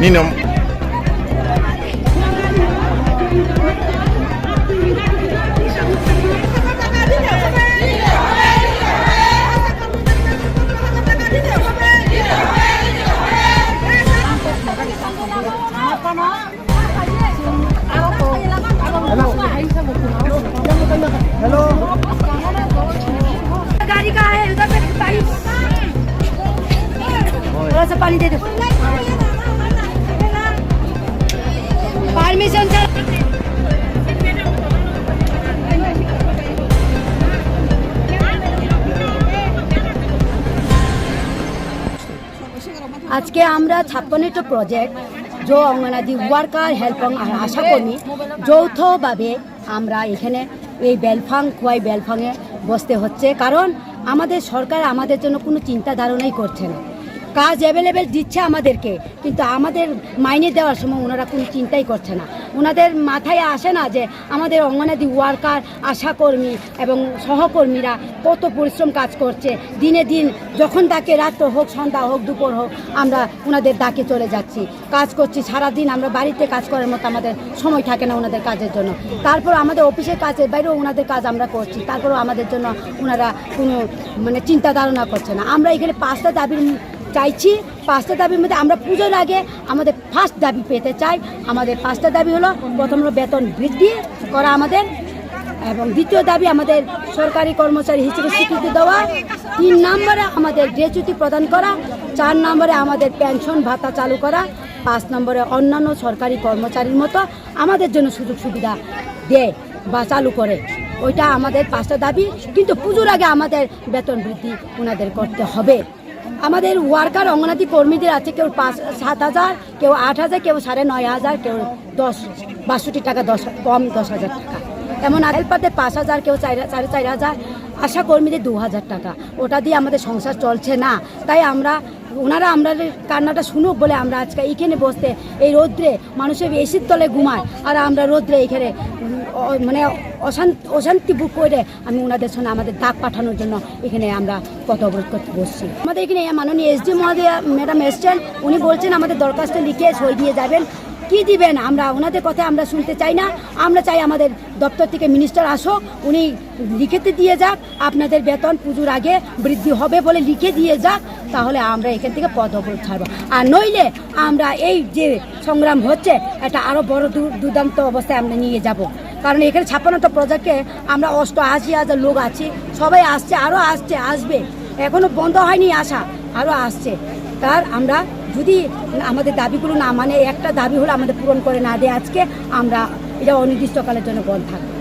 নিনম गाड़ी का है उधर पे पानी थोड़ा सा पानी दे दो परमिशन से आज के আমরা 56টা প্রজেক্ট जो অঙ্গনাদি ওয়ার্কার হেল্পার আর আশাকর্মী যৌথভাবে আমরা এখানে এই বেলফাং খোয়াই বেলফাঙে বসতে হচ্ছে কারণ আমাদের সরকার আমাদের জন্য কোনো চিন্তা ধারণাই করছে না কাজ অ্যাভেলেবেল দিচ্ছে আমাদেরকে কিন্তু আমাদের মাইনে দেওয়ার সময় ওনারা কোনো চিন্তাই করছে না ওনাদের মাথায় আসে না যে আমাদের অঙ্গনাদি ওয়ার্কার আশাকর্মী এবং সহকর্মীরা কত পরিশ্রম কাজ করছে দিনে দিন যখন ডাকে রাত হোক সন্ধ্যা হোক দুপুর হোক আমরা ওনাদের ডাকে চলে যাচ্ছি কাজ করছি সারাদিন আমরা বাড়িতে কাজ করার মতো আমাদের সময় থাকে না ওনাদের কাজের জন্য তারপর আমাদের অফিসের কাজের বাইরেও ওনাদের কাজ আমরা করছি তারপরেও আমাদের জন্য ওনারা কোনো চিন্তা ধারণা করছে না আমরা এখানে 5টা দাবির চাইছি 5টা দাবির মধ্যে আমরা পুজোর আগে আমাদের ফার্স্ট দাবি পেতে চাই আমাদের 5টা দাবি হলো প্রথম হলো বেতন বৃদ্ধি করা আমাদের এবং দ্বিতীয় দাবি আমাদের সরকারি কর্মচারী হিসেবে স্বীকৃতি দেওয়া 3 নম্বরে আমাদের গ্র্যাচুইটি প্রদান করা 4 নম্বরে আমাদের পেনশন ভাতা চালু করা 5 নম্বরে অন্যান্য সরকারি কর্মচারীর মতো আমাদের জন্য সুযোগ সুবিধা দেয় বা চালু করে ওইটা আমাদের 5টা দাবি কিন্তু পুজোর আগে আমাদের বেতন বৃদ্ধি ওনাদের করতে হবে আমাদের ওয়ার্কার অঙ্গনাদি কর্মীদের আছে কেউ 7,000 কেউ 8,000 কেউ 9,500 কেউ 62 টাকা কম 10,000 টাকা এমন হেল্পারদের 5,000 কেউ 4,500 আশা কর্মীদের 2,000 টাকা ওটা দিয়ে আমাদের সংসার চলছে না তাই ওনারা আমাদের কান্নাটা শুনুক বলে আমরা আজকে এইখানে বসতে এই রৌদ্রে মানুষের এসির তলে ঘুমায় আর আমরা রৌদ্রে এখানে অশান্তি বুক করে আমি ওনাদের সঙ্গে আমাদের ডাক পাঠানোর জন্য এখানে আমরা পথ অবরোধ করতে বসছি আমাদের এখানে মাননীয় এসডি মহোদয়া ম্যাডাম এসছেন উনি বলছেন আমাদের দরখাস্ত লিখে সই দিয়ে যাবেন কি দিবেন আমরা ওনাদের কথা আমরা শুনতে চাই না আমরা চাই আমাদের দপ্তর থেকে মিনিস্টার আসুক উনি লিখিত দিয়ে যাক আপনাদের বেতন পুজোর আগে বৃদ্ধি হবে বলে লিখে দিয়ে যাক তাহলে আমরা এখান থেকে পদ অবরোধ ছাড়বো আর নইলে আমরা এই যে সংগ্রাম হচ্ছে এটা আরও বড় দুর্দান্ত অবস্থায় আমরা নিয়ে যাব কারণ এখানে 56টা প্রজেক্টে আমরা 88,000 লোক আছি সবাই আসছে আরও আসবে এখনও বন্ধ হয়নি আসা আরও আসছে তার আমরা যদি আমাদের দাবিগুলো না মানে একটা দাবি হলো আমাদের পূরণ করে না দেয় আজকে আমরা এটা অনির্দিষ্টকালের জন্য বন্ধ থাকবে